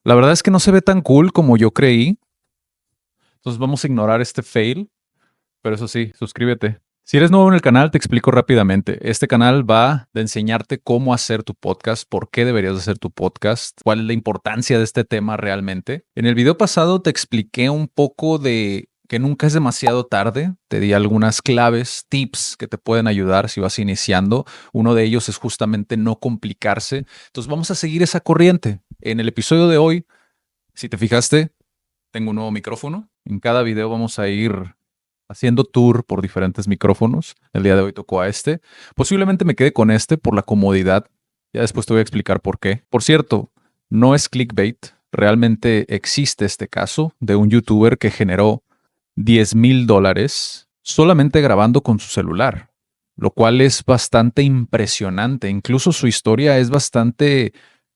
La verdad es que no se ve tan cool como yo creí. Entonces vamos a ignorar este fail. Pero eso sí, suscríbete. Si eres nuevo en el canal, te explico rápidamente. Este canal va de enseñarte cómo hacer tu podcast, por qué deberías hacer tu podcast, cuál es la importancia de este tema realmente. En el video pasado te expliqué un poco de que nunca es demasiado tarde. Te di algunas claves, tips que te pueden ayudar si vas iniciando. Uno de ellos es justamente no complicarse. Entonces vamos a seguir esa corriente. En el episodio de hoy, si te fijaste, tengo un nuevo micrófono. En cada video vamos a ir haciendo tour por diferentes micrófonos. El día de hoy tocó a este. Posiblemente me quede con este por la comodidad. Ya después te voy a explicar por qué. Por cierto, no es clickbait. Realmente existe este caso de un youtuber que generó $10,000 solamente grabando con su celular, lo cual es bastante impresionante. Incluso su historia es bastante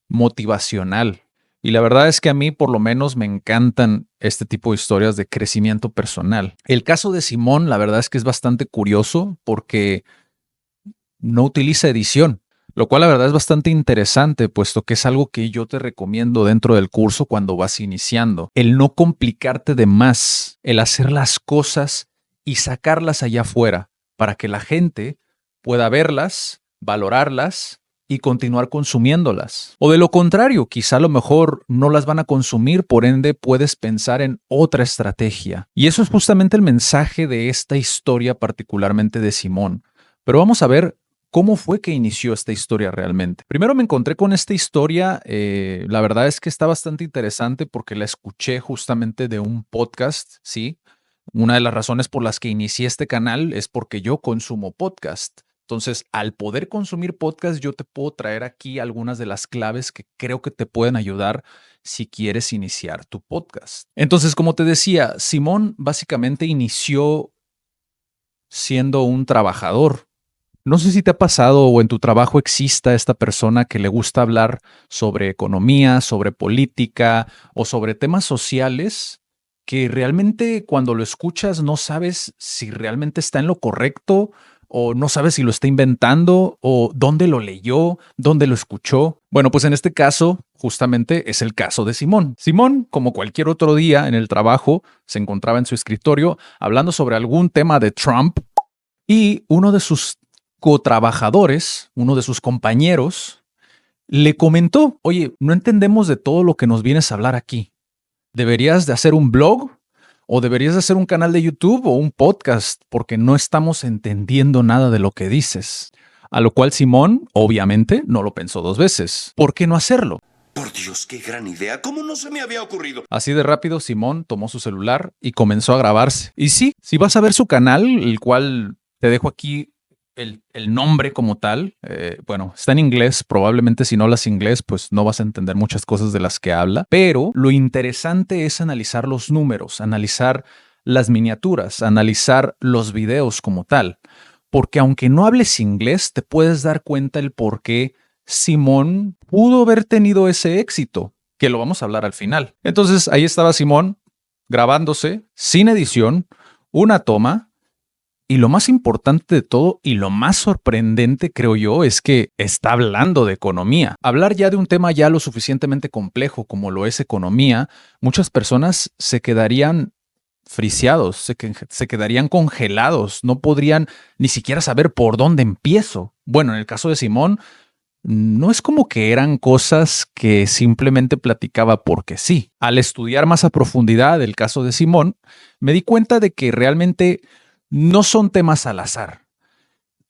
motivacional. Y la verdad es que a mí por lo menos me encantan este tipo de historias de crecimiento personal. El caso de Simón, la verdad es que es bastante curioso porque no utiliza edición, lo cual la verdad es bastante interesante, puesto que es algo que yo te recomiendo dentro del curso cuando vas iniciando. El no complicarte de más, el hacer las cosas y sacarlas allá afuera para que la gente pueda verlas, valorarlas y continuar consumiéndolas. O de lo contrario, quizá a lo mejor no las van a consumir, por ende puedes pensar en otra estrategia. Y eso es justamente el mensaje de esta historia, particularmente de Simón. Pero vamos a ver cómo fue que inició esta historia realmente. Primero me encontré con esta historia, la verdad es que está bastante interesante porque la escuché justamente de un podcast, ¿sí? Una de las razones por las que inicié este canal es porque yo consumo podcast. Entonces, al poder consumir podcast, yo te puedo traer aquí algunas de las claves que creo que te pueden ayudar si quieres iniciar tu podcast. Entonces, como te decía, Simón básicamente inició siendo un trabajador. No sé si te ha pasado o en tu trabajo exista esta persona que le gusta hablar sobre economía, sobre política o sobre temas sociales que realmente cuando lo escuchas no sabes si realmente está en lo correcto o no sabes si lo está inventando o dónde lo leyó, dónde lo escuchó. Bueno, pues en este caso justamente es el caso de Simón. Simón, como cualquier otro día en el trabajo, se encontraba en su escritorio hablando sobre algún tema de Trump y uno de sus cotrabajadores, uno de sus compañeros, le comentó: oye, no entendemos de todo lo que nos vienes a hablar aquí. ¿Deberías de hacer un blog? ¿O deberías de hacer un canal de YouTube o un podcast? Porque no estamos entendiendo nada de lo que dices. A lo cual Simón, obviamente, no lo pensó dos veces. ¿Por qué no hacerlo? Por Dios, qué gran idea. ¿Cómo no se me había ocurrido? Así de rápido, Simón tomó su celular y comenzó a grabarse. Y sí, si vas a ver su canal, el cual te dejo aquí el nombre como tal, bueno, está en inglés, probablemente si no hablas inglés, pues no vas a entender muchas cosas de las que habla, pero lo interesante es analizar los números, analizar las miniaturas, analizar los videos como tal, porque aunque no hables inglés, te puedes dar cuenta el por qué Simón pudo haber tenido ese éxito, que lo vamos a hablar al final. Entonces ahí estaba Simón grabándose sin edición, una toma. Y lo más importante de todo y lo más sorprendente, creo yo, es que está hablando de economía. Hablar ya de un tema ya lo suficientemente complejo como lo es economía, muchas personas se quedarían friseados, se quedarían congelados, no podrían ni siquiera saber por dónde empiezo. Bueno, en el caso de Simón, no es como que eran cosas que simplemente platicaba porque sí. Al estudiar más a profundidad el caso de Simón, me di cuenta de que realmente no son temas al azar.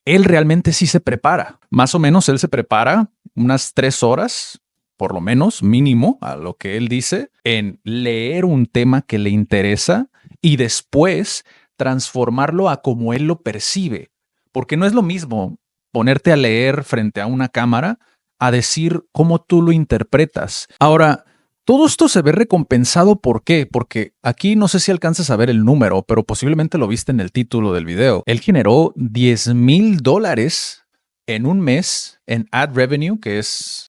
Él realmente sí se prepara. Más o menos él se prepara unas 3 horas, por lo menos, mínimo, a lo que él dice, en leer un tema que le interesa y después transformarlo a como él lo percibe. Porque no es lo mismo ponerte a leer frente a una cámara a decir cómo tú lo interpretas. Ahora, todo esto se ve recompensado, ¿por qué? Porque aquí no sé si alcanzas a ver el número, pero posiblemente lo viste en el título del video. Él generó $10,000 en un mes en ad revenue, que es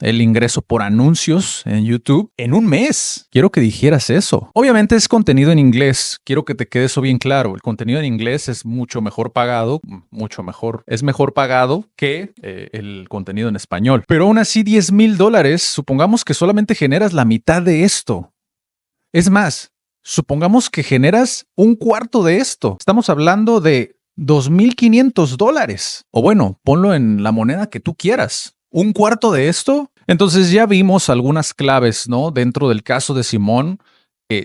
el ingreso por anuncios en YouTube, en un mes. Quiero que dijeras eso. Obviamente es contenido en inglés. Quiero que te quede eso bien claro. El contenido en inglés es mucho mejor pagado, es mejor pagado que el contenido en español. Pero aún así, $10,000, supongamos que solamente generas la mitad de esto. Es más, supongamos que generas un cuarto de esto. Estamos hablando de $2,500. O bueno, ponlo en la moneda que tú quieras. ¿Un cuarto de esto? Entonces ya vimos algunas claves, ¿no? Dentro del caso de Simón,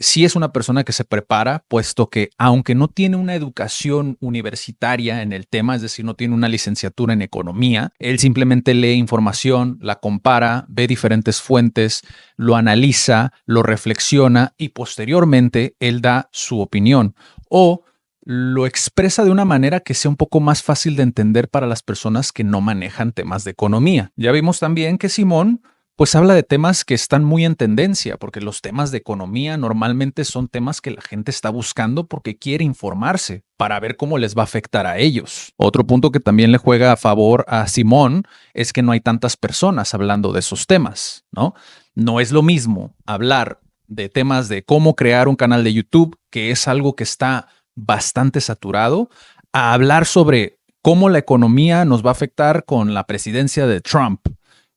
sí es una persona que se prepara, puesto que aunque no tiene una educación universitaria en el tema, es decir, no tiene una licenciatura en economía, él simplemente lee información, la compara, ve diferentes fuentes, lo analiza, lo reflexiona y posteriormente él da su opinión o lo expresa de una manera que sea un poco más fácil de entender para las personas que no manejan temas de economía. Ya vimos también que Simón pues habla de temas que están muy en tendencia, porque los temas de economía normalmente son temas que la gente está buscando porque quiere informarse para ver cómo les va a afectar a ellos. Otro punto que también le juega a favor a Simón es que no hay tantas personas hablando de esos temas, ¿no? No es lo mismo hablar de temas de cómo crear un canal de YouTube, que es algo que está bastante saturado, a hablar sobre cómo la economía nos va a afectar con la presidencia de Trump.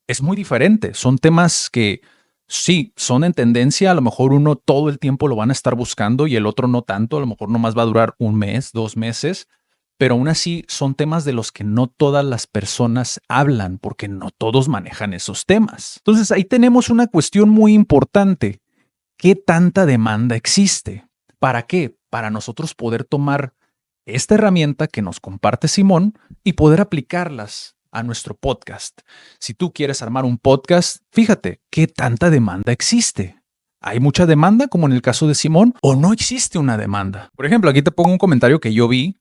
Es muy diferente. Son temas que sí, son en tendencia. A lo mejor uno todo el tiempo lo van a estar buscando y el otro no tanto. A lo mejor nomás va a durar un mes, 2 meses. Pero aún así son temas de los que no todas las personas hablan porque no todos manejan esos temas. Entonces ahí tenemos una cuestión muy importante. ¿Qué tanta demanda existe? ¿Para qué? Para nosotros poder tomar esta herramienta que nos comparte Simón y poder aplicarlas a nuestro podcast. Si tú quieres armar un podcast, fíjate qué tanta demanda existe. ¿Hay mucha demanda como en el caso de Simón o no existe una demanda? Por ejemplo, aquí te pongo un comentario que yo vi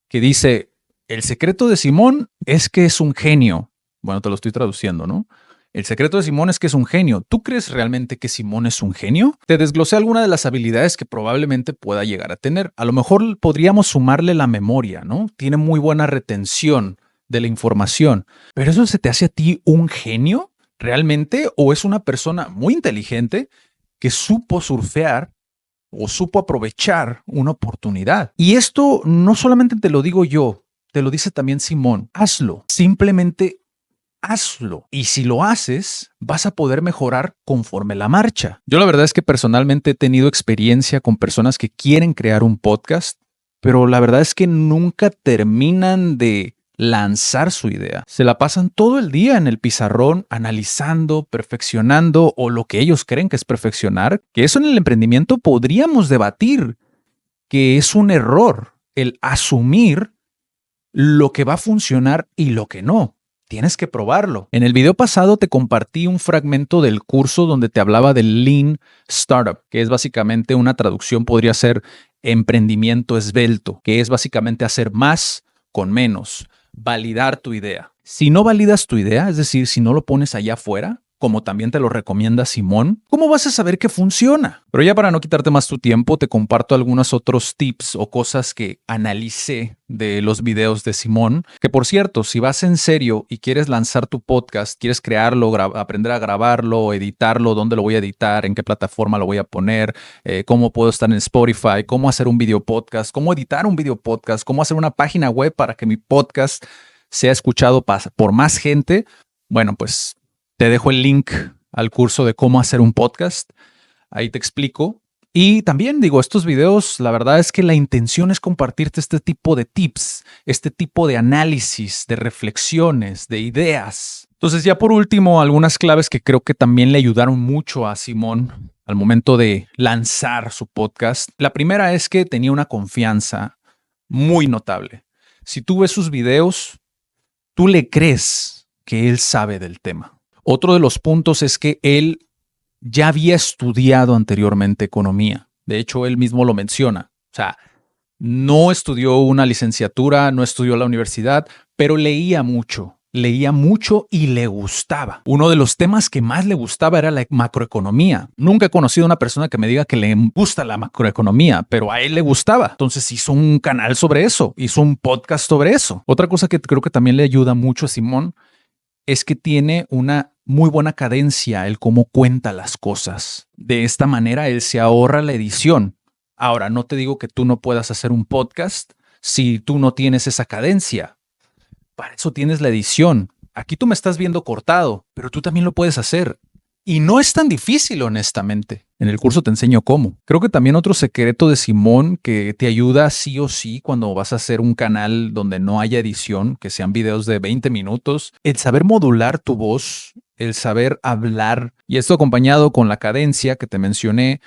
que dice, el secreto de Simón es que es un genio. Bueno, te lo estoy traduciendo, ¿no? El secreto de Simón es que es un genio. ¿Tú crees realmente que Simón es un genio? Te desglosé algunas de las habilidades que probablemente pueda llegar a tener. A lo mejor podríamos sumarle la memoria, ¿no? Tiene muy buena retención de la información. ¿Pero eso se te hace a ti un genio realmente? ¿O es una persona muy inteligente que supo surfear o supo aprovechar una oportunidad? Y esto no solamente te lo digo yo, te lo dice también Simón. Hazlo. Simplemente hazlo. Y si lo haces, vas a poder mejorar conforme la marcha. Yo la verdad es que personalmente he tenido experiencia con personas que quieren crear un podcast, pero la verdad es que nunca terminan de lanzar su idea. Se la pasan todo el día en el pizarrón analizando, perfeccionando o lo que ellos creen que es perfeccionar, que eso en el emprendimiento podríamos debatir, que es un error el asumir lo que va a funcionar y lo que no. Tienes que probarlo. En el video pasado te compartí un fragmento del curso donde te hablaba del Lean Startup, que es básicamente una traducción, podría ser emprendimiento esbelto, que es básicamente hacer más con menos, validar tu idea. Si no validas tu idea, es decir, si no lo pones allá afuera, como también te lo recomienda Simón, ¿cómo vas a saber que funciona? Pero ya para no quitarte más tu tiempo, te comparto algunos otros tips o cosas que analicé de los videos de Simón, que por cierto, si vas en serio y quieres lanzar tu podcast, quieres crearlo, aprender a grabarlo, editarlo, dónde lo voy a editar, en qué plataforma lo voy a poner, cómo puedo estar en Spotify, cómo hacer un video podcast, cómo editar un video podcast, cómo hacer una página web para que mi podcast sea escuchado por más gente, bueno, pues te dejo el link al curso de cómo hacer un podcast. Ahí te explico. Y también digo, estos videos, la verdad es que la intención es compartirte este tipo de tips, este tipo de análisis, de reflexiones, de ideas. Entonces, ya por último, algunas claves que creo que también le ayudaron mucho a Simón al momento de lanzar su podcast. La primera es que tenía una confianza muy notable. Si tú ves sus videos, tú le crees que él sabe del tema. Otro de los puntos es que él ya había estudiado anteriormente economía. De hecho, él mismo lo menciona. O sea, no estudió una licenciatura, no estudió la universidad, pero leía mucho leía mucho y le gustaba. Uno de los temas que más le gustaba era la macroeconomía. Nunca he conocido a una persona que me diga que le gusta la macroeconomía, pero a él le gustaba. Entonces hizo un canal sobre eso, hizo un podcast sobre eso. Otra cosa que creo que también le ayuda mucho a Simón es que tiene una muy buena cadencia el cómo cuenta las cosas. De esta manera él se ahorra la edición. Ahora, no te digo que tú no puedas hacer un podcast si tú no tienes esa cadencia. Para eso tienes la edición. Aquí tú me estás viendo cortado, pero tú también lo puedes hacer. Y no es tan difícil, honestamente. En el curso te enseño cómo. Creo que también otro secreto de Simón que te ayuda sí o sí cuando vas a hacer un canal donde no haya edición, que sean videos de 20 minutos, el saber modular tu voz, el saber hablar, y esto acompañado con la cadencia que te mencioné,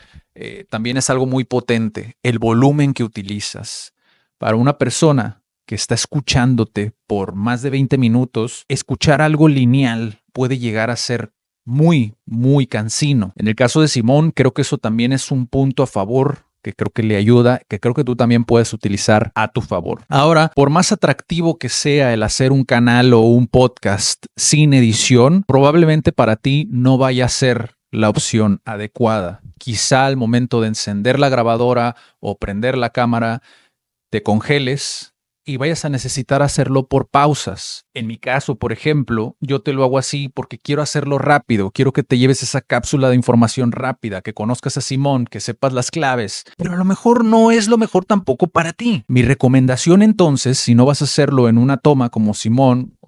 también es algo muy potente. El volumen que utilizas. Para una persona que está escuchándote por más de 20 minutos, escuchar algo lineal puede llegar a ser muy, muy cansino. En el caso de Simón, creo que eso también es un punto a favor que creo que le ayuda, que creo que tú también puedes utilizar a tu favor. Ahora, por más atractivo que sea el hacer un canal o un podcast sin edición, probablemente para ti no vaya a ser la opción adecuada. Quizá al momento de encender la grabadora o prender la cámara, te congeles y vayas a necesitar hacerlo por pausas. En mi caso, por ejemplo, yo te lo hago así porque quiero hacerlo rápido, quiero que te lleves esa cápsula de información rápida, que conozcas a Simón, que sepas las claves, pero a lo mejor no es lo mejor tampoco para ti. Mi recomendación entonces, si no vas a hacerlo en una toma como Simón,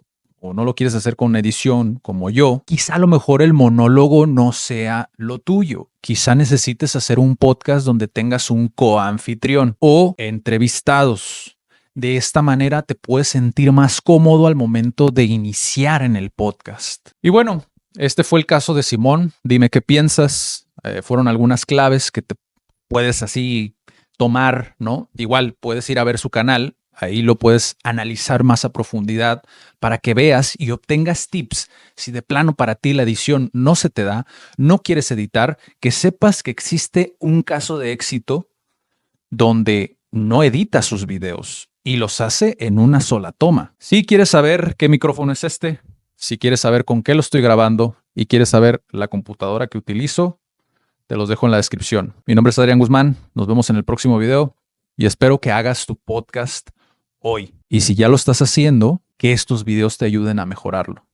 o no lo quieres hacer con edición como yo, quizá a lo mejor el monólogo no sea lo tuyo. Quizá necesites hacer un podcast donde tengas un coanfitrión o entrevistados. De esta manera te puedes sentir más cómodo al momento de iniciar en el podcast. Y bueno, este fue el caso de Simón. Dime qué piensas. Fueron algunas claves que te puedes así tomar, ¿no? Igual puedes ir a ver su canal. Ahí lo puedes analizar más a profundidad para que veas y obtengas tips. Si de plano para ti la edición no se te da, no quieres editar, que sepas que existe un caso de éxito donde no edita sus videos y los hace en una sola toma. Si quieres saber qué micrófono es este, si quieres saber con qué lo estoy grabando y quieres saber la computadora que utilizo, te los dejo en la descripción. Mi nombre es Adrián Guzmán, nos vemos en el próximo video y espero que hagas tu podcast hoy. Y si ya lo estás haciendo, que estos videos te ayuden a mejorarlo.